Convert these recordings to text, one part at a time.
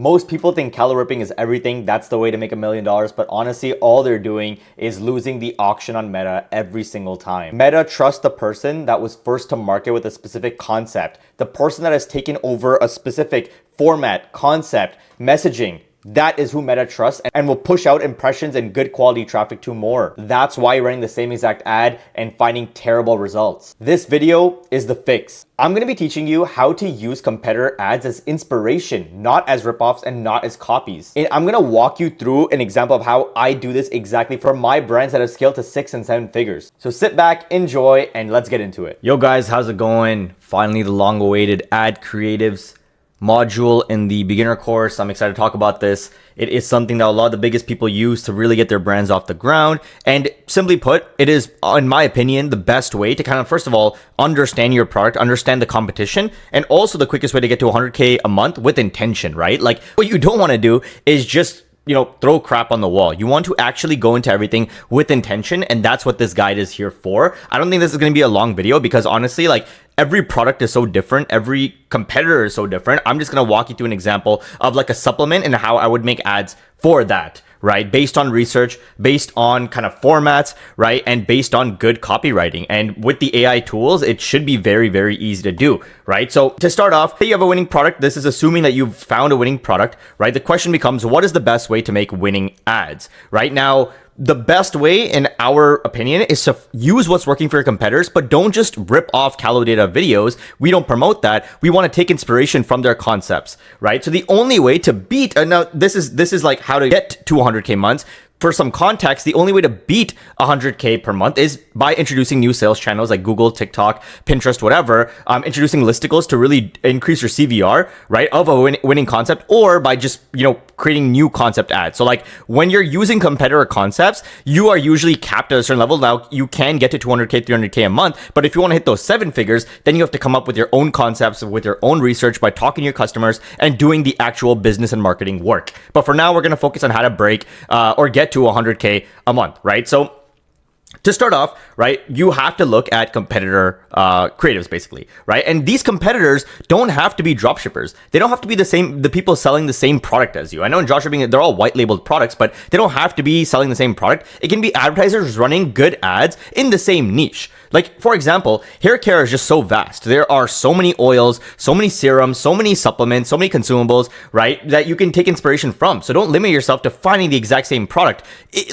Most people think caloripping is everything. That's the way to make $1 million. But honestly, all they're doing is losing the auction on Meta every single time. Meta trusts the person that was first to market with a specific concept, the person that has taken over a specific format, concept, messaging. That is who Meta trusts and will push out impressions and good quality traffic to more. That's why you're running the same exact ad and finding terrible results. This video is the fix. I'm going to be teaching you how to use competitor ads as inspiration, not as ripoffs and not as copies. And I'm going to walk you through an example of how I do this exactly for my brands that have scaled to 6 and 7 figures. So sit back, enjoy, and let's get into it. Yo guys, how's it going? Finally, the long-awaited ad creatives module in the beginner course. I'm excited to talk about this. It is something that a lot of the biggest people use to really get their brands off the ground. And simply put, it is, in my opinion, the best way to kind of, first of all, understand your product, understand the competition, and also the quickest way to get to 100K a month with intention, right? Like, what you don't want to do is just throw crap on the wall. You want to actually go into everything with intention, and that's what this guide is here for. I don't think this is going to be a long video because honestly, like, every product is so different. Every competitor is so different. I'm just going to walk you through an example of like a supplement and how I would make ads for that, right? Based on research, based on kind of formats, right? And based on good copywriting. And with the AI tools, it should be very, very easy to do, right? So to start off, say you have a winning product. This is assuming that you've found a winning product, right? The question becomes, what is the best way to make winning ads? Right now, the best way, in our opinion, is to use what's working for your competitors, but don't just rip off Kalodata videos. We don't promote that. We want to take inspiration from their concepts, right? So the only way to beat, now this is like how to get to 100K months. For some context, the only way to beat 100K per month is by introducing new sales channels like Google, TikTok, Pinterest, whatever, introducing listicles to really increase your CVR, right, of a winning concept, or by just, creating new concept ads. So like when you're using competitor concepts, you are usually capped at a certain level. Now you can get to 200K, 300K a month, but if you want to hit those 7 figures, then you have to come up with your own concepts, with your own research, by talking to your customers and doing the actual business and marketing work. But for now, we're going to focus on how to break or get to 100K a month, right? So to start off, right, you have to look at competitor creatives, basically, right? And these competitors don't have to be dropshippers. They don't have to be the people selling the same product as you. I know in dropshipping, they're all white labeled products, but they don't have to be selling the same product. It can be advertisers running good ads in the same niche. Like, for example, hair care is just so vast. There are so many oils, so many serums, so many supplements, so many consumables, right, that you can take inspiration from. So don't limit yourself to finding the exact same product.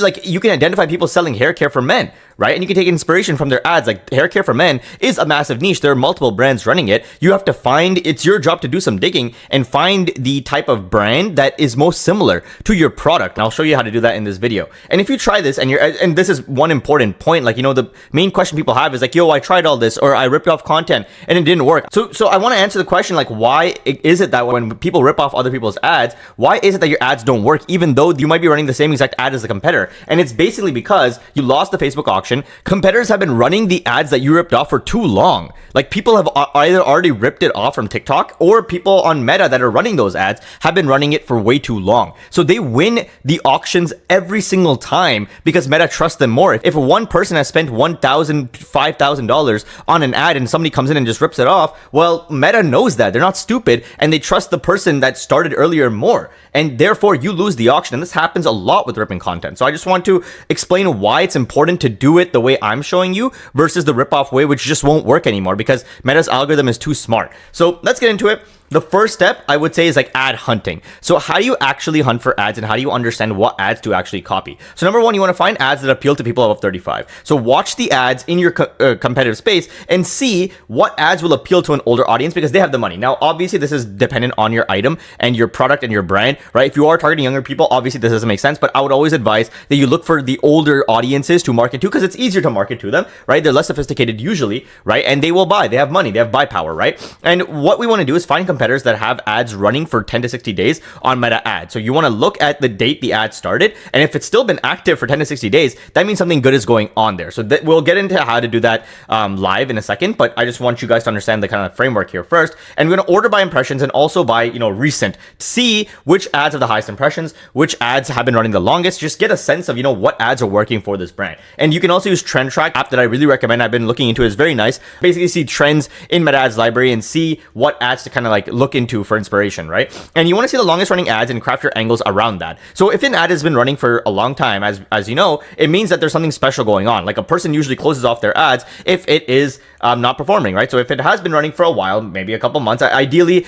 Like, you can identify people selling hair care for men, right? And you can take inspiration from their ads. Like, hair care for men is a massive niche. There are multiple brands running it. You have to find, it's your job to do some digging and find the type of brand that is most similar to your product. And I'll show you how to do that in this video. And if you try this and this is one important point, like, the main question people have is like, yo, I tried all this, or I ripped off content and it didn't work. So I want to answer the question, like, why is it that when people rip off other people's ads, why is it that your ads don't work, even though you might be running the same exact ad as the competitor? And it's basically because you lost the Facebook auction. Competitors have been running the ads that you ripped off for too long. Like, people have either already ripped it off from TikTok, or people on Meta that are running those ads have been running it for way too long. So they win the auctions every single time because Meta trusts them more. If one person has spent $1,000, $5,000 on an ad and somebody comes in and just rips it off, well, Meta knows that. They're not stupid, and they trust the person that started earlier more. And therefore, you lose the auction. And this happens a lot with ripping content. So I just want to explain why it's important to do it the way I'm showing you versus the rip-off way, which just won't work anymore because Meta's algorithm is too smart. So let's get into it. The first step, I would say, is like ad hunting. So how do you actually hunt for ads, and how do you understand what ads to actually copy? So number one, you want to find ads that appeal to people above 35. So watch the ads in your competitive space and see what ads will appeal to an older audience because they have the money. Now, obviously, this is dependent on your item and your product and your brand, right? If you are targeting younger people, obviously this doesn't make sense, but I would always advise that you look for the older audiences to market to because it's easier to market to them, right? They're less sophisticated usually, right? And they will buy. They have money. They have buy power, right? And what we want to do is find competitors that have ads running for 10 to 60 days on Meta ads. So you want to look at the date the ad started, and if it's still been active for 10 to 60 days, that means something good is going on there. So we'll get into how to do that live in a second, but I just want you guys to understand the kind of framework here first. And we're going to order by impressions and also by, recent. See which ads have the highest impressions, which ads have been running the longest. Just get a sense of, what ads are working for this brand. And you can also use Trend Track app that I really recommend. I've been looking into it. It's very nice. Basically see trends in Meta ads library and see what ads to kind of like like look into for inspiration, right? And you want to see the longest running ads and craft your angles around that. So if an ad has been running for a long time, as you know, it means that there's something special going on. Like a person usually closes off their ads if it is not performing, right? So if it has been running for a while, maybe a couple months, ideally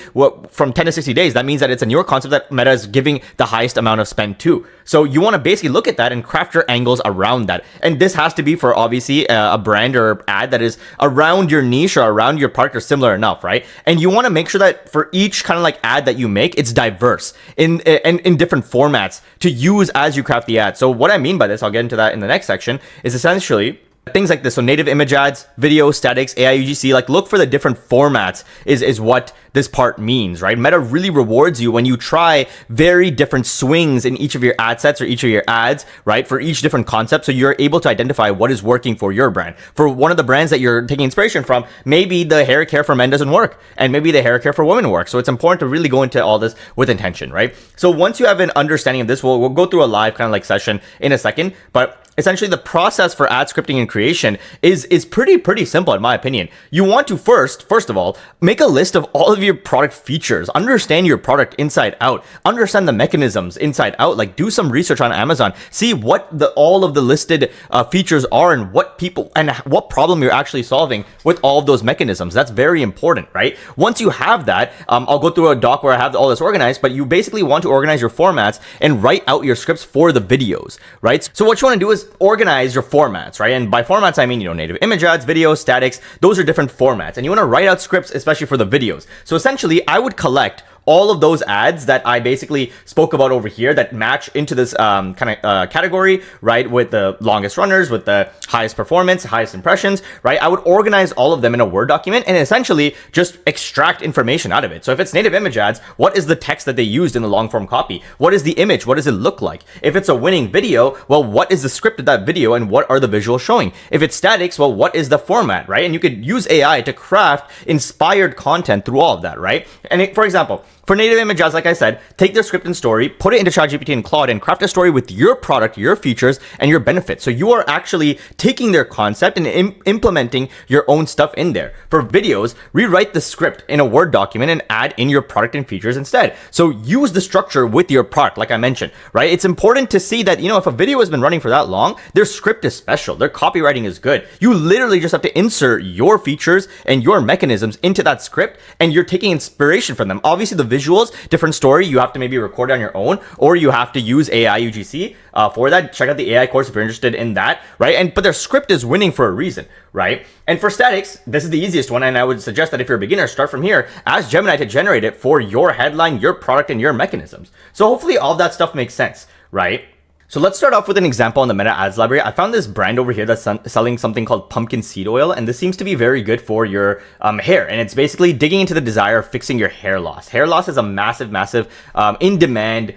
from 10 to 60 days, that means that it's a newer concept that Meta is giving the highest amount of spend to. So you want to basically look at that and craft your angles around that. And this has to be for obviously a brand or ad that is around your niche or around your product or similar enough, right? And you want to make sure that for each kind of like ad that you make, it's diverse in different formats to use as you craft the ad. So what I mean by this, I'll get into that in the next section, is essentially things like this. So native image ads, video, statics, AI UGC, like look for the different formats is what this part means, right? Meta really rewards you when you try very different swings in each of your ad sets or each of your ads, right? For each different concept. So you're able to identify what is working for your brand. For one of the brands that you're taking inspiration from, maybe the hair care for men doesn't work and maybe the hair care for women works. So it's important to really go into all this with intention, right? So once you have an understanding of this, we'll go through a live kind of like session in a second, but essentially the process for ad scripting and creation is pretty simple in my opinion. You want to first of all, make a list of all of your product features, understand your product inside out, understand the mechanisms inside out, like do some research on Amazon, see what all of the listed features are and what people and what problem you're actually solving with all of those mechanisms. That's very important, right? Once you have that, I'll go through a doc where I have all this organized, but you basically want to organize your formats and write out your scripts for the videos, right? So what you want to do is organize your formats, right? And by formats, I mean, native image ads, video, statics, those are different formats. And you want to write out scripts, especially for the videos. So essentially, I would collect all of those ads that I basically spoke about over here that match into this category, right? With the longest runners, with the highest performance, highest impressions, right? I would organize all of them in a Word document and essentially just extract information out of it. So if it's native image ads, what is the text that they used in the long form copy? What is the image? What does it look like? If it's a winning video, well, what is the script of that video and what are the visuals showing? If it's statics, well, what is the format, right? And you could use AI to craft inspired content through all of that, right? And for example, for native image ads, like I said, take their script and story, put it into ChatGPT and Claude and craft a story with your product, your features, and your benefits. So you are actually taking their concept and implementing your own stuff in there. For videos, rewrite the script in a Word document and add in your product and features instead. So use the structure with your product, like I mentioned, right? It's important to see that, if a video has been running for that long, their script is special, their copywriting is good. You literally just have to insert your features and your mechanisms into that script, and you're taking inspiration from them. Obviously, the visuals, different story. You have to maybe record on your own, or you have to use AI UGC for that. Check out the AI course if you're interested in that, right? But their script is winning for a reason, right? And for statics, this is the easiest one, and I would suggest that if you're a beginner, start from here. Ask Gemini to generate it for your headline, your product, and your mechanisms. So hopefully all that stuff makes sense, right? So let's start off with an example on the Meta Ads library. I found this brand over here that's selling something called pumpkin seed oil, and this seems to be very good for your hair. And it's basically digging into the desire of fixing your hair loss. Hair loss is a massive in demand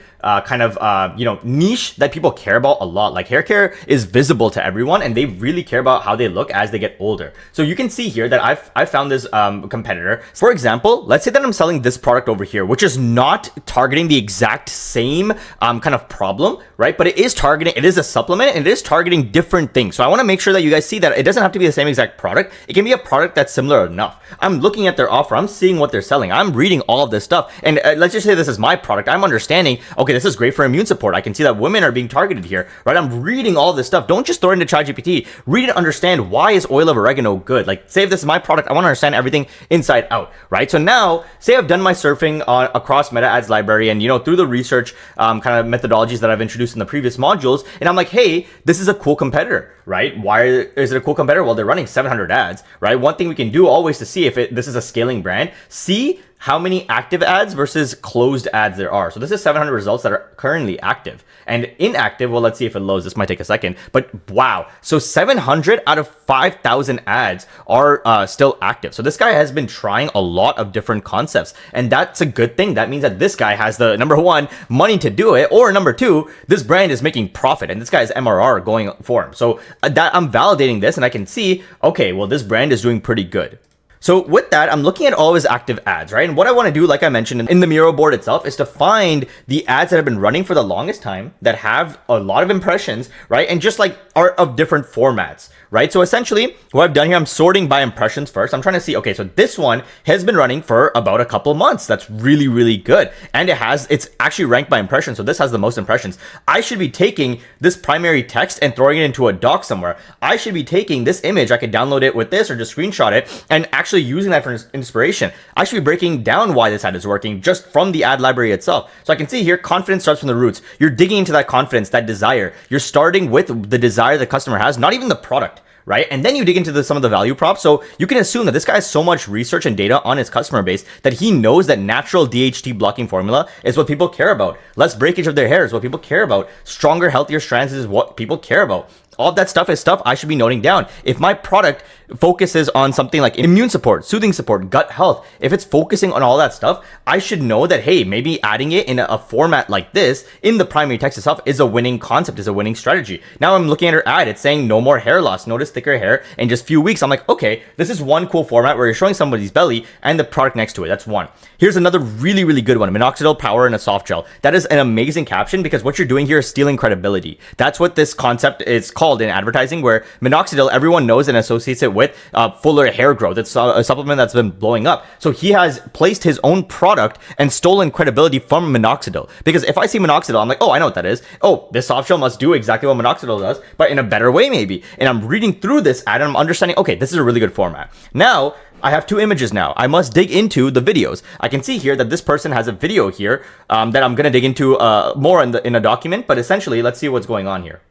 niche that people care about a lot. Like hair care is visible to everyone, and they really care about how they look as they get older. So you can see here that I found this competitor. For example, let's say that I'm selling this product over here, which is not targeting the exact same kind of problem, right? But it is a supplement, and it is targeting different things. So I want to make sure that you guys see that it doesn't have to be the same exact product. It can be a product that's similar enough. I'm looking at their offer. I'm seeing what they're selling. I'm reading all of this stuff. And let's just say this is my product. I'm understanding, okay, this is great for immune support. I can see that women are being targeted here, right? I'm reading all this stuff. Don't just throw it into ChatGPT. Read and understand, why is oil of oregano good? Like, say if this is my product, I want to understand everything inside out, right? So now, say I've done my surfing across Meta Ads library, and through the research kind of methodologies that I've introduced in the previous modules, and I'm like, hey, this is a cool competitor, right? Why is it a cool competitor? Well, they're running 700 ads, right? One thing we can do always to see if this is a scaling brand, see how many active ads versus closed ads there are. So this is 700 results that are currently active. And inactive, well, let's see if it loads. This might take a second, but wow. So 700 out of 5,000 ads are still active. So this guy has been trying a lot of different concepts, and that's a good thing. That means that this guy has the, number one, money to do it, or number two, this brand is making profit, and this guy's MRR going for him. So that I'm validating this, and I can see, okay, well, this brand is doing pretty good. So with that, I'm looking at all of his active ads, right? And what I want to do, like I mentioned in the Miro board itself, is to find the ads that have been running for the longest time, that have a lot of impressions, right? And just like are of different formats, right? So essentially what I've done here, I'm sorting by impressions first. I'm trying to see, okay, so this one has been running for about a couple months. That's really, really good. And it's actually ranked by impressions. So this has the most impressions. I should be taking this primary text and throwing it into a doc somewhere. I should be taking this image. I could download it with this or just screenshot it and actually using that for inspiration. I should be breaking down why this ad is working just from the ad library itself. So I can see here, confidence starts from the roots. You're digging into that confidence, that desire. You're starting with the desire the customer has, not even the product, right? And then you dig into some of the value props. So you can assume that this guy has so much research and data on his customer base that he knows that natural DHT blocking formula is what people care about. Less breakage of their hair is what people care about. Stronger, healthier strands is what people care about. All of that stuff is stuff I should be noting down. If my product focuses on something like immune support, soothing support, gut health, if it's focusing on all that stuff, I should know that, hey, maybe adding it in a format like this in the primary text itself is a winning concept, is a winning strategy. Now I'm looking at her ad. It's saying no more hair loss, notice thicker hair in just few weeks. I'm like, okay, this is one cool format where you're showing somebody's belly and the product next to it. That's one. Here's another really, really good one. Minoxidil power in a soft gel. That is an amazing caption because what you're doing here is stealing credibility. That's what this concept is called in advertising, where minoxidil, everyone knows and associates it with fuller hair growth. It's a supplement that's been blowing up. So he has placed his own product and stolen credibility from minoxidil. Because if I see minoxidil, I'm like, oh, I know what that is. Oh, this soft gel must do exactly what minoxidil does, but in a better way maybe. And I'm reading through this ad and I'm understanding, okay, this is a really good format. Now, I have two images now. I must dig into the videos. I can see here that this person has a video here that I'm going to dig into more in a document. But essentially, let's see what's going on here.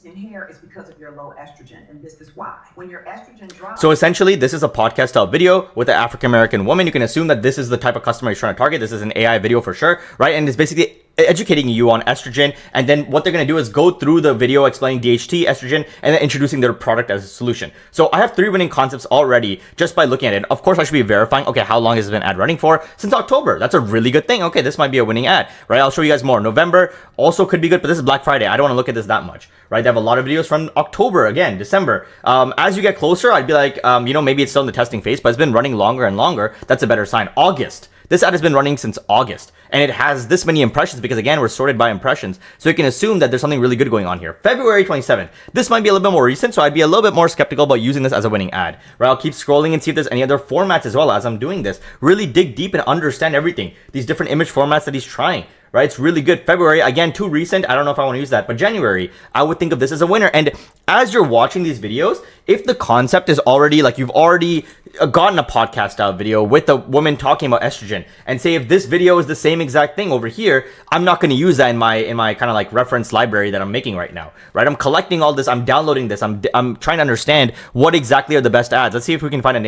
In hair is because of your low estrogen, and this is why. When your estrogen drops. So essentially, this is a podcast style video with an African American woman. You can assume that this is the type of customer he's trying to target. This is an AI video for sure, right? And it's basically educating you on estrogen, and then what they're going to do is go through the video explaining DHT, estrogen, and then introducing their product as a solution. So I have 3 winning concepts already just by looking at it. Of course, I should be verifying, okay, how long has this been ad running for? Since October. That's a really good thing. Okay, this might be a winning ad, right? I'll show you guys more. November also could be good, but this is Black Friday. I don't want to look at this that much, right? They have a lot of videos from October, again, December. As you get closer, I'd be like, maybe it's still in the testing phase, but it's been running longer and longer. That's a better sign. August. This ad has been running since August, and it has this many impressions because, again, we're sorted by impressions. So you can assume that there's something really good going on here. February 27th. This might be a little bit more recent, so I'd be a little bit more skeptical about using this as a winning ad, right? I'll keep scrolling and see if there's any other formats as well as I'm doing this. Really dig deep and understand everything. These different image formats that he's trying, right? It's really good. February, again, too recent. I don't know if I want to use that, but January, I would think of this as a winner. And as you're watching these videos, if the concept is already like you've already gotten a podcast style video with a woman talking about estrogen, and say if this video is the same exact thing over here, I'm not going to use that in my kind of like reference library that I'm making right now, right? I'm collecting all this, I'm downloading this, I'm trying to understand what exactly are the best ads. Let's see if we can find a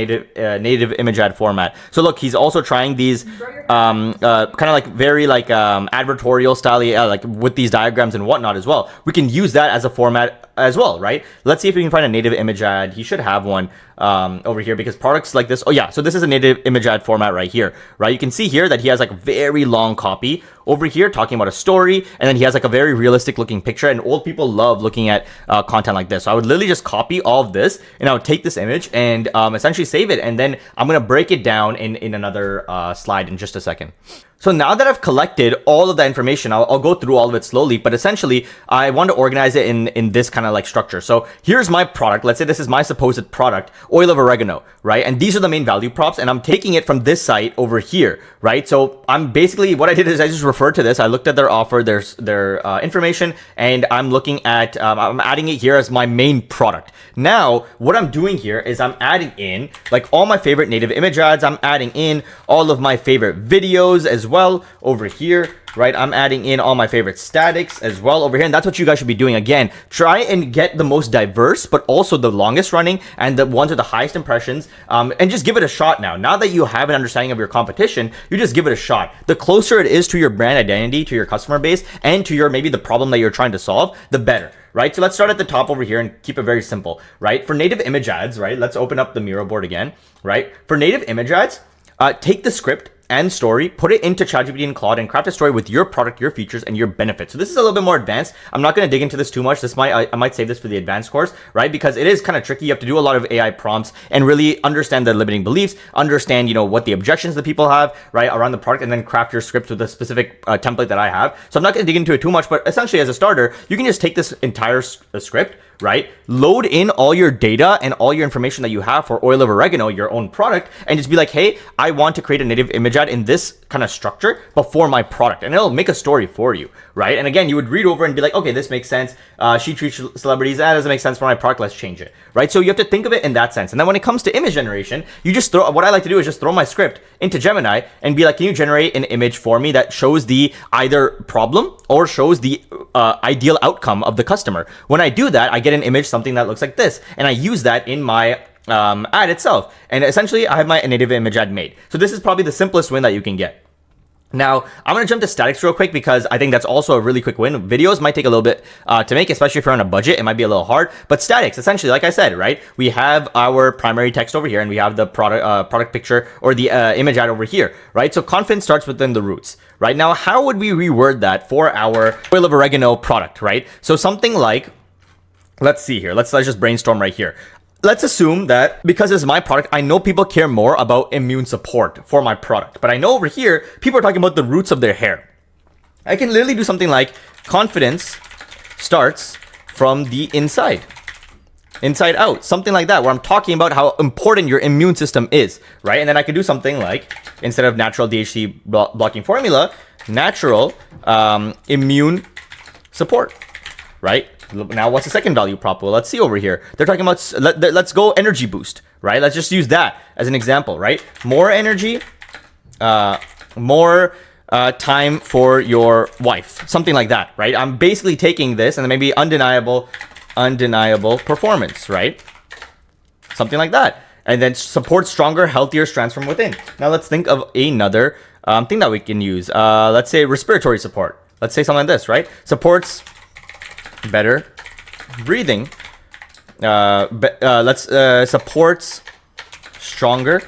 native image ad format. So look, he's also trying these kind of like very like advertorial style, like with these diagrams and whatnot as well. We can use that as a format as well, right? Let's see if we can find a native image ad. He should have one over here because products like this. Oh yeah, so this is a native image ad format right here, right? You can see here that he has like a very long copy over here talking about a story, and then he has like a very realistic looking picture, and old people love looking at content like this. So I would literally just copy all of this, and I would take this image and essentially save it, and then I'm gonna break it down in another slide in just a second. So now that I've collected all of that information, I'll go through all of it slowly, but essentially I want to organize it in this kind of like structure. So here's my product. Let's say this is my supposed product, oil of oregano, right? And these are the main value props, and I'm taking it from this site over here, right? So I'm basically, what I did is I just referred to this. I looked at their offer, their information, and I'm looking at, I'm adding it here as my main product. Now, what I'm doing here is I'm adding in like all my favorite native image ads. I'm adding in all of my favorite videos as well over here, right? I'm adding in all my favorite statics as well over here, and that's what you guys should be doing. Again, try and get the most diverse, but also the longest running and the ones with the highest impressions, and just give it a shot now. Now that you have an understanding of your competition, you just give it a shot. The closer it is to your brand identity, to your customer base, and to your maybe the problem that you're trying to solve, the better. Right? So let's start at the top over here and keep it very simple, right? For native image ads, right? Let's open up the Miro board again, right? For native image ads, take the script and story, put it into ChatGPT and Claude, and craft a story with your product, your features, and your benefits. So this is a little bit more advanced. I'm not going to dig into this too much. I might save this for the advanced course, right? Because it is kind of tricky. You have to do a lot of AI prompts and really understand the limiting beliefs, understand, what the objections that people have, right, around the product, and then craft your script with a specific template that I have. So I'm not going to dig into it too much, but essentially as a starter, you can just take this entire script, right? Load in all your data and all your information that you have for oil of oregano, your own product, and just be like, hey, I want to create a native image ad in this kind of structure before my product. And it'll make a story for you, right? And again, you would read over and be like, okay, this makes sense. She treats celebrities. That doesn't make sense for my product. Let's change it, right? So you have to think of it in that sense. And then when it comes to image generation, you just what I like to do is just throw my script into Gemini and be like, can you generate an image for me that shows the either problem or shows the ideal outcome of the customer? When I do that, I get an image, something that looks like this, and I use that in my ad itself. And essentially, I have my native image ad made. So this is probably the simplest win that you can get. Now, I'm going to jump to statics real quick because I think that's also a really quick win. Videos might take a little bit to make, especially if you're on a budget. It might be a little hard. But statics, essentially, like I said, right? We have our primary text over here, and we have the product picture or the image ad over here, right? So confidence starts within the roots, right? Now, how would we reword that for our oil of oregano product, right? So something like, let's see here. Let's just brainstorm right here. Let's assume that because it's my product, I know people care more about immune support for my product. But I know over here, people are talking about the roots of their hair. I can literally do something like confidence starts from the inside out, something like that, where I'm talking about how important your immune system is, right? And then I could do something like, instead of natural DHT blocking formula, natural immune support, right? Now, what's the second value prop? Well, let's see over here. They're talking about, let's go energy boost, right? Let's just use that as an example, right? More energy, more time for your wife, something like that, right? I'm basically taking this and then maybe undeniable performance, right? Something like that. And then support stronger, healthier strands from within. Now, let's think of another thing that we can use. Let's say respiratory support. Let's say something like this, right? Supports better breathing. Supports stronger,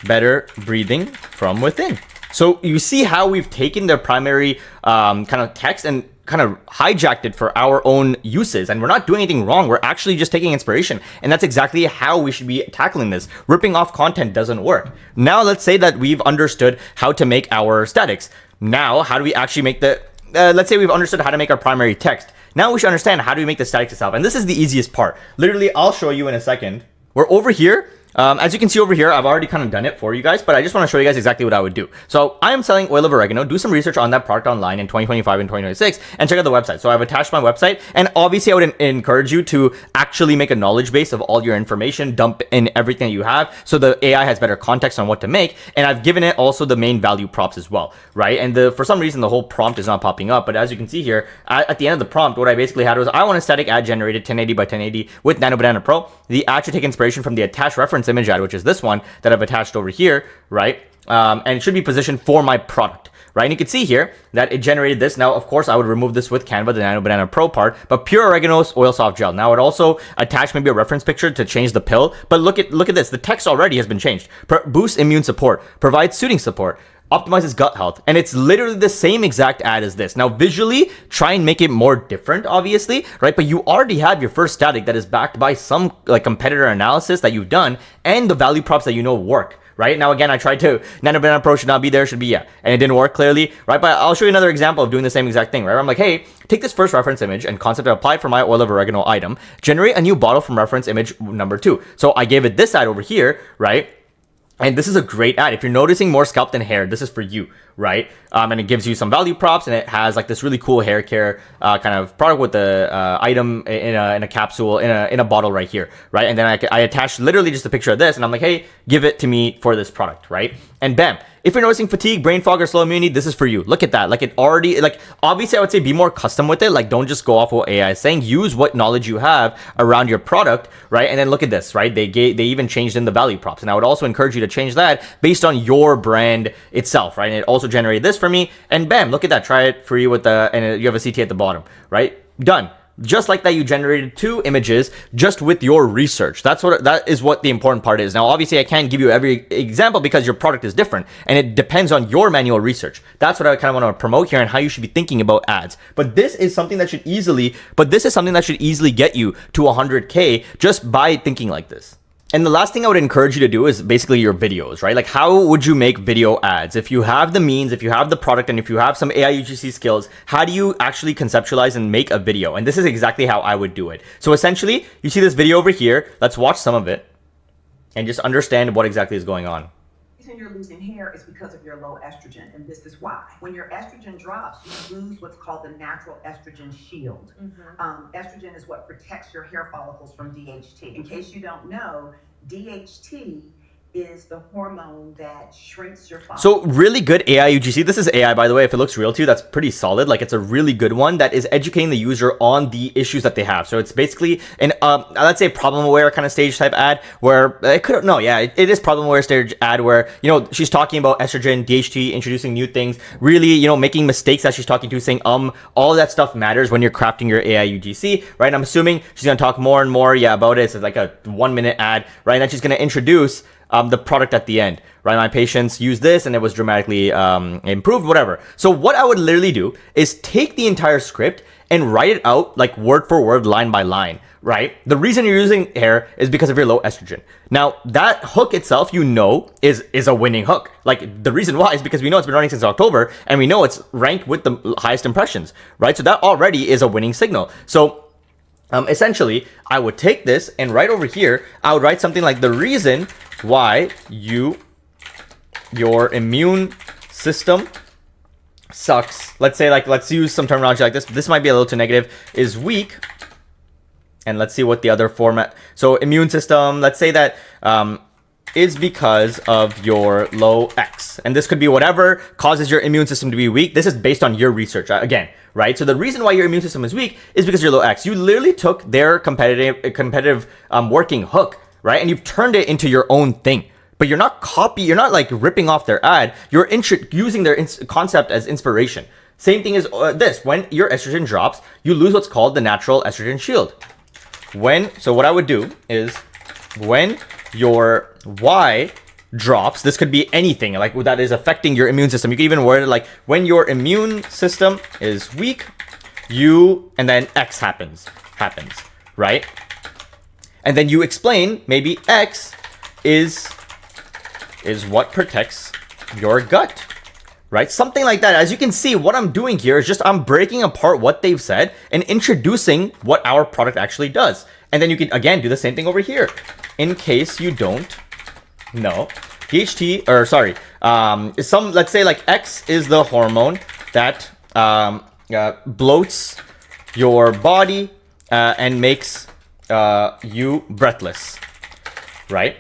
better breathing from within. So you see how we've taken the primary kind of text and kind of hijacked it for our own uses, and we're not doing anything wrong. We're actually just taking inspiration, and that's exactly how we should be tackling this. Ripping off content doesn't work. Now let's say that we've understood how to make our statics. Now, how do we actually make the let's say we've understood how to make our primary text. Now we should understand how do we make the statics itself. And this is the easiest part. Literally, I'll show you in a second. We're over here. As you can see over here, I've already kind of done it for you guys, but I just want to show you guys exactly what I would do. So I am selling oil of oregano. Do some research on that product online in 2025 and 2026 and check out the website. So I've attached my website, and obviously I would encourage you to actually make a knowledge base of all your information, dump in everything that you have so the AI has better context on what to make. And I've given it also the main value prompts as well, right? And for some reason, the whole prompt is not popping up, but as you can see here, at the end of the prompt, what I basically had was, I want a static ad generated 1080 by 1080 with Nano Banana Pro. The ad should take inspiration from the attached reference image ad, which is this one that I've attached over here, right? And it should be positioned for my product, right? And you can see here that it generated this. Now, of course, I would remove this with Canva, the Nano Banana Pro part, but pure oregano oil soft gel. Now, it also attach maybe a reference picture to change the pill, but look at this. The text already has been changed. Boost immune support, provides soothing support, optimizes gut health, and it's literally the same exact ad as this. Now, visually, try and make it more different, obviously, right? But you already have your first static that is backed by some like competitor analysis that you've done and the value props that you know work, right? Now, again, I tried to, Nano Banana Pro should not be there, should be, yeah, and it didn't work clearly, right? But I'll show you another example of doing the same exact thing, right? I'm like, hey, take this first reference image and concept applied for my oil of oregano item, generate a new bottle from reference image number 2. So I gave it this ad over here, right? And this is a great ad. If you're noticing more scalp than hair, this is for you, right? And it gives you some value props, and it has like this really cool hair care kind of product with the item in a capsule in a bottle right here, right? And then I attached literally just a picture of this, and I'm like, hey, give it to me for this product, right? And bam. If you're noticing fatigue, brain fog, or slow immunity, this is for you. Look at that. Like, it already, like, obviously I would say be more custom with it. Like, don't just go off what AI is saying. Use what knowledge you have around your product, right? And then look at this, right? They even changed in the value props. And I would also encourage you to change that based on your brand itself, right? And it also generated this for me. And bam, look at that. Try it for you with and you have a CT at the bottom, right? Done. just like that you generated 2 images just with your research. That is what the important part is. Now, obviously I can't give you every example because your product is different and it depends on your manual research. That's what I kind of want to promote here and how you should be thinking about ads. But this is something that should easily get you to 100K just by thinking like this. And the last thing I would encourage you to do is basically your videos, right? Like, how would you make video ads? If you have the means, if you have the product, and if you have some AI UGC skills, how do you actually conceptualize and make a video? And this is exactly how I would do it. So essentially, you see this video over here. Let's watch some of it and just understand what exactly is going on. The reason you're losing hair is because of your low estrogen, and this is why. When your estrogen drops, you lose what's called the natural estrogen shield. Estrogen is what protects your hair follicles from DHT. In case you don't know, DHT is the hormone that shrinks your follicles. So really good AI UGC. This is AI, by the way. If it looks real to you, that's pretty solid. Like, it's a really good one that is educating the user on the issues that they have. So it's basically an, let's say, problem aware kind of stage type ad where it is problem aware stage ad where, you know, she's talking about estrogen, DHT, introducing new things, really, you know, making mistakes that she's talking to, saying, all that stuff matters when you're crafting your AI UGC, right? And I'm assuming she's going to talk more and more, about it. It's like a 1-minute ad, right? And then she's going to introduce the product at the end, right? My patients use this and it was dramatically improved, whatever. So what I would literally do is take the entire script and write it out like word for word, line by line, right? The reason you're using hair is because of your low estrogen. Now, that hook itself, you know, is a winning hook. Like, the reason why is because we know it's been running since October and we know it's ranked with the highest impressions, right? So that already is a winning signal. So essentially, I would take this and right over here, I would write something like the reason why your immune system sucks. Let's say, like, let's use some terminology like this. This might be a little too negative, is weak. And let's see what the other format. So immune system, let's say that is because of your low X. And this could be whatever causes your immune system to be weak. This is based on your research, again, right? So the reason why your immune system is weak is because you're low X. You literally took their competitive working hook, right? And you've turned it into your own thing. But you're not like ripping off their ad. You're using their concept as inspiration. Same thing as this. When your estrogen drops, you lose what's called the natural estrogen shield. So what I would do is when your Y drops, this could be anything like that is affecting your immune system. You can even word it like when your immune system is weak, and then X happens, right? And then you explain maybe X is what protects your gut, right? Something like that. As you can see, what I'm doing here is just I'm breaking apart what they've said and introducing what our product actually does. And then you can, again, do the same thing over here. In case you don't know, let's say like X is the hormone that bloats your body and makes you breathless, right?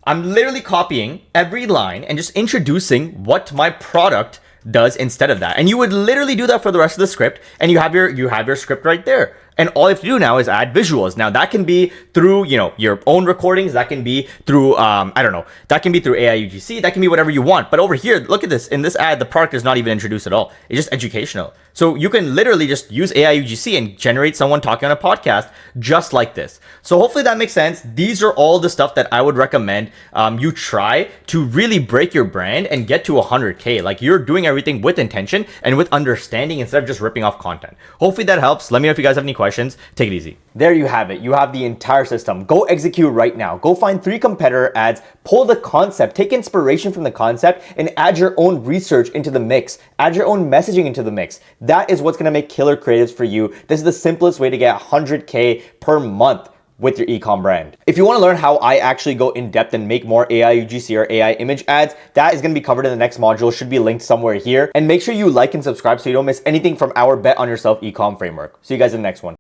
I'm literally copying every line and just introducing what my product does instead of that. And you would literally do that for the rest of the script, and you have your script right there. And all you have to do now is add visuals. Now that can be through, your own recordings. That can be through, that can be through AI UGC. That can be whatever you want. But over here, look at this. In this ad, the product is not even introduced at all. It's just educational. So you can literally just use AI UGC and generate someone talking on a podcast just like this. So hopefully that makes sense. These are all the stuff that I would recommend you try to really break your brand and get to 100K. Like, you're doing everything with intention and with understanding instead of just ripping off content. Hopefully that helps. Let me know if you guys have any questions. Take it easy. There you have it. You have the entire system. Go execute right now. Go find 3 competitor ads, pull the concept, take inspiration from the concept, and add your own research into the mix. Add your own messaging into the mix. That is what's going to make killer creatives for you. This is the simplest way to get 100K per month with your e-com brand. If you want to learn how I actually go in depth and make more AI UGC or AI image ads, that is going to be covered in the next module. Should be linked somewhere here. And make sure you like and subscribe so you don't miss anything from our Bet on Yourself e-com framework. See you guys in the next one.